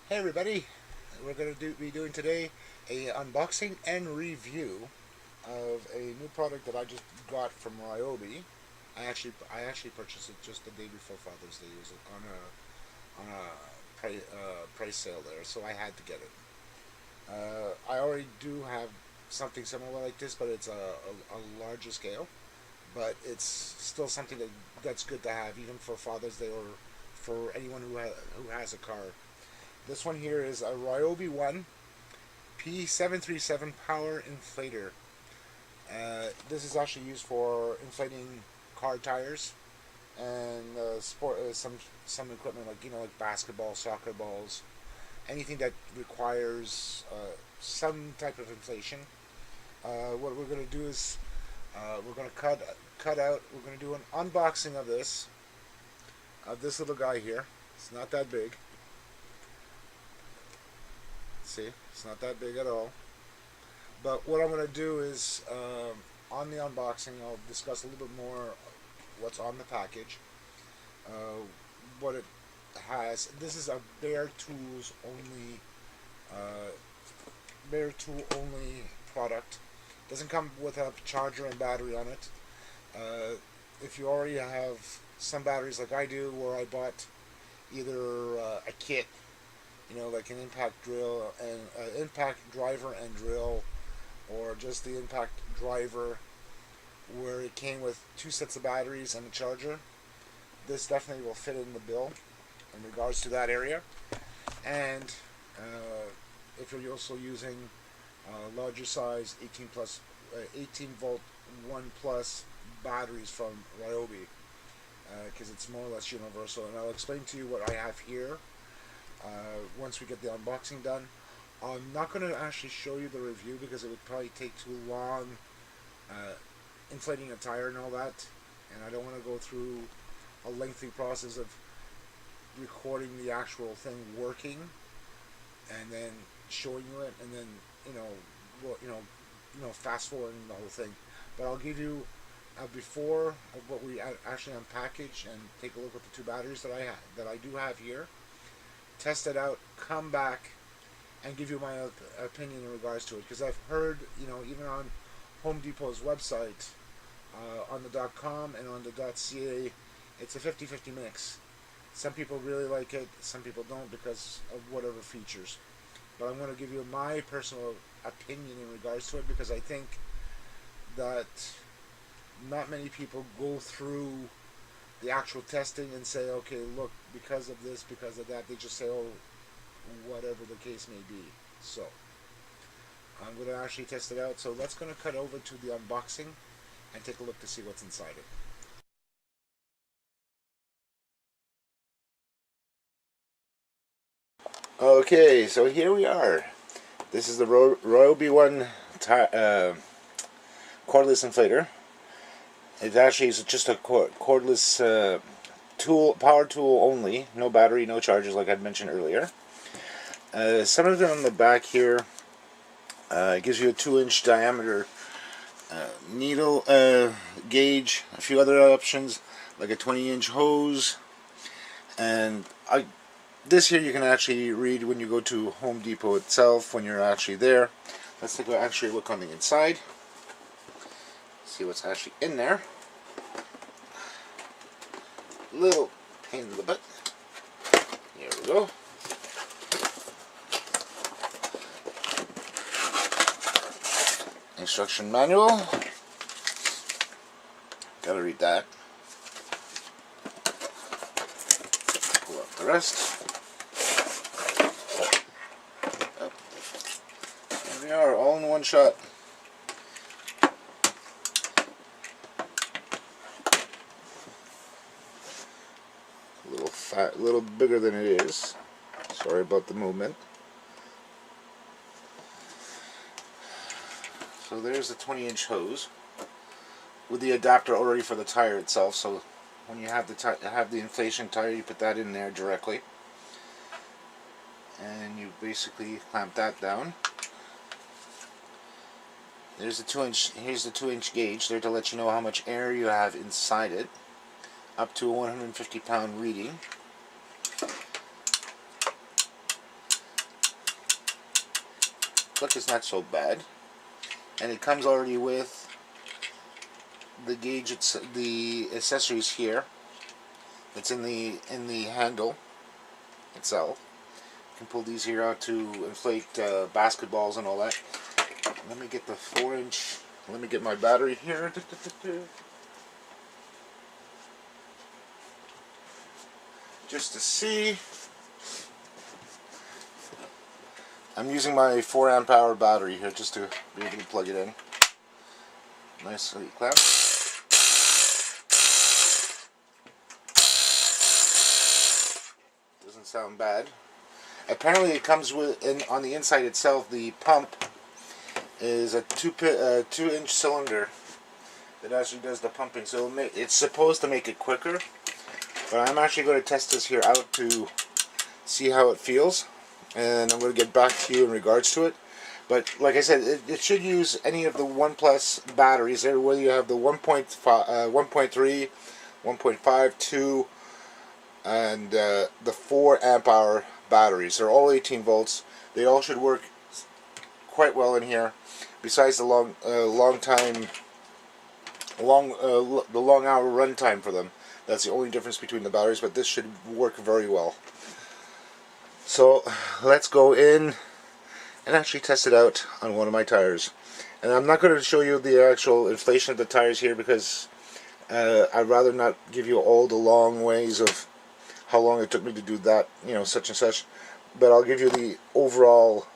Hey everybody, we're going to be doing today a unboxing and review of a new product that I just got from Ryobi. I actually purchased it just the day before Father's Day. It was on a price sale there, so I had to get it. I already do have something similar like this, but it's a larger scale. But it's still something that's good to have, even for Father's Day or for anyone who has a car. This one here is a Ryobi One P737 power inflator. This is actually used for inflating car tires and some equipment like like basketball, soccer balls, anything that requires some type of inflation. What we're going to do is we're going to cut out. We're going to do an unboxing of this little guy here. It's not that big. See, it's not that big at all. But what I'm going to do is, on the unboxing, I'll discuss a little bit more what's on the package, uh, what it has. This is a uh, bare tool only product. Doesn't come with a charger and battery on it. Uh, if you already have some batteries like I do, where I bought either a kit, like an impact drill and impact driver and drill, or just the impact driver, where it came with two sets of batteries and a charger. This definitely will fit in the bill in regards to that area. And if you're also using larger size 18 volt 1 plus batteries from Ryobi, because it's more or less universal. And I'll explain to you what I have here once we get the unboxing done. I'm not going to actually show you the review because it would probably take too long uh, inflating a tire and all that, and I don't want to go through a lengthy process of recording the actual thing working and then showing you it, and then you know well, fast forwarding the whole thing. But I'll give you a before of what we actually unpackage, and take a look at the two batteries that I do have here. Test it out, come back, and give you my opinion in regards to it, because I've heard, even on Home Depot's website, on the .com and on the .ca, it's a 50-50 mix. Some people really like it, some people don't because of whatever features. But I'm going to give you my personal opinion in regards to it, because I think that not many people go through the actual testing and say, okay, look, because of this, because of that. They just say, oh, whatever the case may be. So I'm going to actually test it out. So let's going to cut over to the unboxing and take a look to see what's inside it. Okay, so here we are. This is the Ryobi One cordless inflator. It actually is just a cordless power tool only. No battery, no chargers, like I mentioned earlier. Some of them on the back here, it gives you a 2-inch diameter needle gauge, a few other options like a 20-inch hose, and this here you can actually read when you go to Home Depot itself when you're actually there. Let's take a look on the inside, see what's actually in there. Little pain in the butt. Here we go. Instruction manual. Gotta read that. Pull out the rest. Oh. There we are, all in one shot. A little bigger than it is. Sorry about the movement. So there's the 20-inch hose with the adapter already for the tire itself. So when you have the inflation tire, you put that in there directly, and you basically clamp that down. There's the 2-inch. Here's the 2-inch gauge there to let you know how much air you have inside it, up to a 150-pound reading. look, it's not so bad. And it comes already with the gauge, the accessories here. It's in the handle itself. You can pull these here out to inflate basketballs and all that. Let me get the 4-inch. Let me get my battery here. Just to see. I'm using my 4 amp hour battery here just to be able to plug it in. Nicely clamped. Doesn't sound bad. Apparently it comes with, on the inside itself, the pump is a 2-inch cylinder that actually does the pumping. So it's supposed to make it quicker, but I'm actually going to test this here out to see how it feels, and I'm going to get back to you in regards to it. But like I said, it should use any of the OnePlus batteries, whether you have the 1.5, 1.3, 1.5, 2, and the 4 amp hour batteries. They're all 18 volts. They all should work quite well in here. Besides the long hour run time for them. That's the only difference between the batteries, but this should work very well. So let's go in and actually test it out on one of my tires. And I'm not going to show you the actual inflation of the tires here because I'd rather not give you all the long ways of how long it took me to do that, you know, such and such. But I'll give you the overall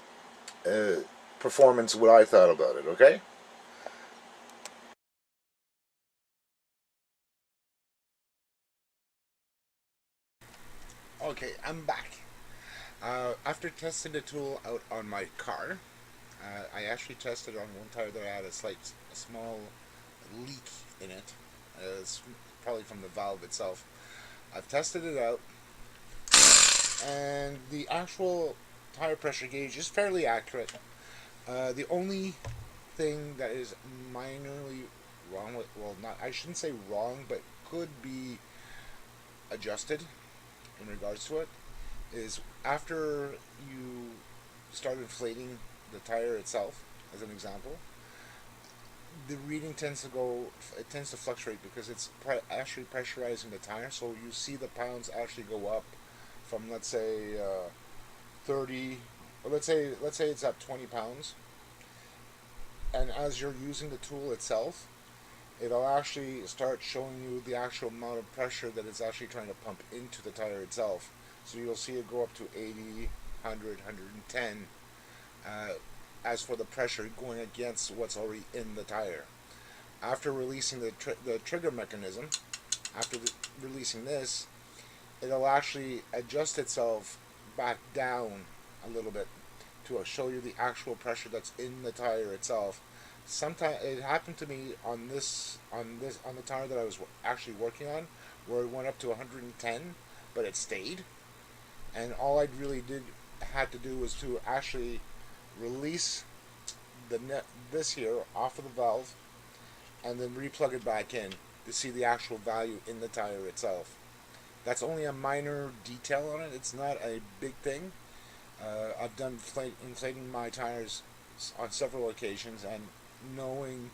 performance, what I thought about it, okay? Okay, I'm back. After testing the tool out on my car, I actually tested on one tire that had a small leak in it. It's probably from the valve itself. I've tested it out, and the actual tire pressure gauge is fairly accurate. The only thing that is minorly wrong with, well, not, I shouldn't say wrong, but could be adjusted in regards to it, is after you start inflating the tire itself, as an example, the reading tends to fluctuate because it's actually pressurizing the tire. So you see the pounds actually go up from, let's say 30, or let's say it's at 20 pounds, and as you're using the tool itself, it'll actually start showing you the actual amount of pressure that it's actually trying to pump into the tire itself. So you'll see it go up to 80, 100, 110, as for the pressure going against what's already in the tire. After releasing the trigger mechanism, after releasing this, it'll actually adjust itself back down a little bit to show you the actual pressure that's in the tire itself. Sometimes it happened to me on the tire that I was actually working on, where it went up to 110, but it stayed. And all I really had to do was to actually release this here off of the valve, and then replug it back in to see the actual value in the tire itself. That's only a minor detail on it. It's not a big thing. I've done inflating my tires on several occasions, and knowing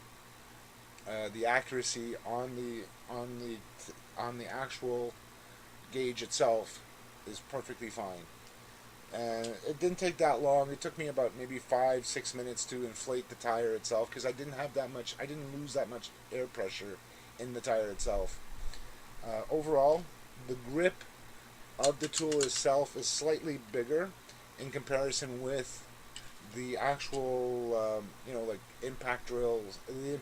the accuracy on the actual gauge itself is perfectly fine. And it didn't take that long. It took me about maybe 5-6 minutes to inflate the tire itself because I didn't lose that much air pressure in the tire itself. Overall, the grip of the tool itself is slightly bigger in comparison with the actual, like impact drills, the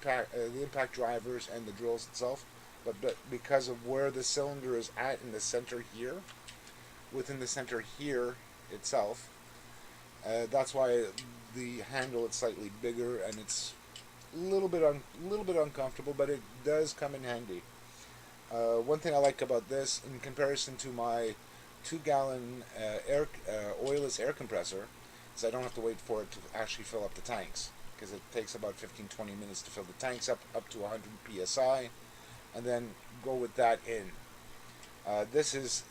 impact drivers, and the drills itself. But because of where the cylinder is at in the center here, within the center here itself, that's why the handle is slightly bigger, and it's a little bit uncomfortable, but it does come in handy. One thing I like about this, in comparison to my 2-gallon oilless air compressor, is I don't have to wait for it to actually fill up the tanks, because it takes about 15-20 minutes to fill the tanks up to 100 psi, and then go with that in. This is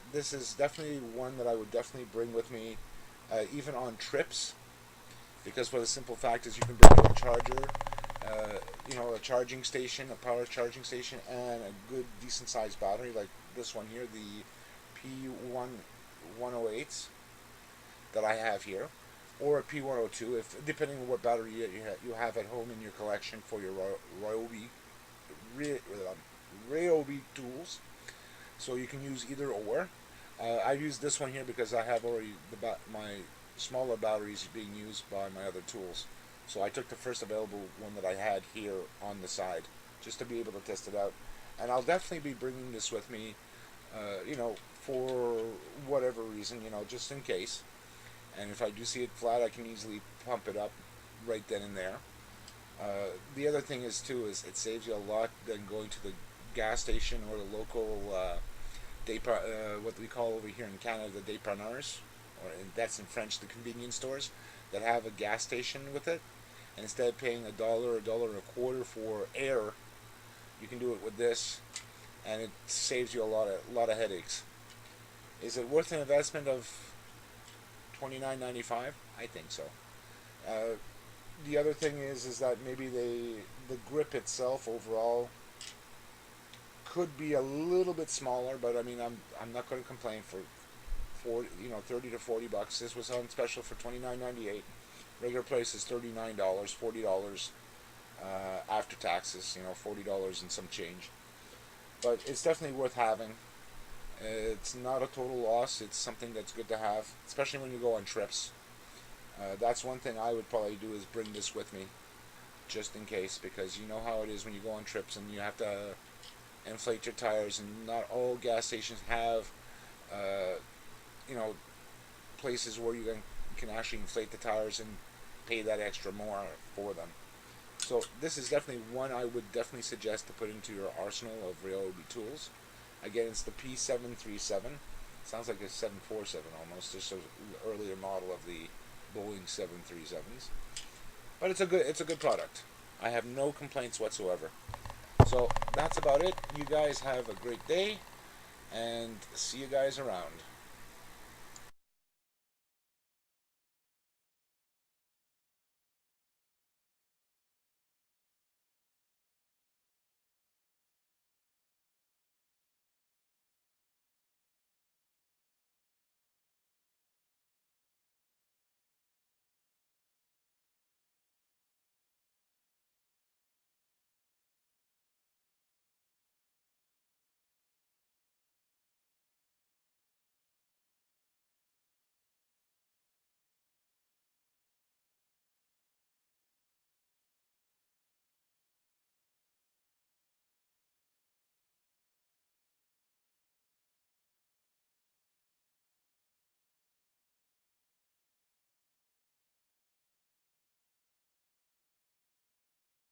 definitely one that I would definitely bring with me, even on trips. because for the simple fact is you can bring a charger, a charging station, a power charging station, and a good decent sized battery like this one here, the P108 that I have here, or a P102, if depending on what battery you have at home in your collection for your Ryobi tools. So you can use either or. I use this one here because I have already my smaller batteries being used by my other tools. So I took the first available one that I had here on the side just to be able to test it out. And I'll definitely be bringing this with me, for whatever reason, just in case. And if I do see it flat, I can easily pump it up right then and there. The other thing is too is it saves you a lot than going to the gas station or the local what we call over here in Canada the dépanneurs, or that's in French the convenience stores that have a gas station with it. And instead of paying a dollar and a quarter for air, you can do it with this, and it saves you a lot of headaches. Is it worth an investment of $29.95? I think so. The other thing is that maybe the grip itself overall could be a little bit smaller, but I mean I'm not going to complain for 30 to 40 bucks. This was on special for $29.98. Regular price is $39, $40 after taxes. $40 and some change. But it's definitely worth having. It's not a total loss. It's something that's good to have, especially when you go on trips. That's one thing I would probably do is bring this with me, just in case, because you know how it is when you go on trips and you have to inflate your tires, and not all gas stations have, places where you can actually inflate the tires and pay that extra more for them. So this is definitely one I would definitely suggest to put into your arsenal of Ryobi tools. Again, it's the P737. Sounds like a 747 almost, just an earlier model of the Boeing 737s. But it's a good product. I have no complaints whatsoever. So that's about it. You guys have a great day, and see you guys around.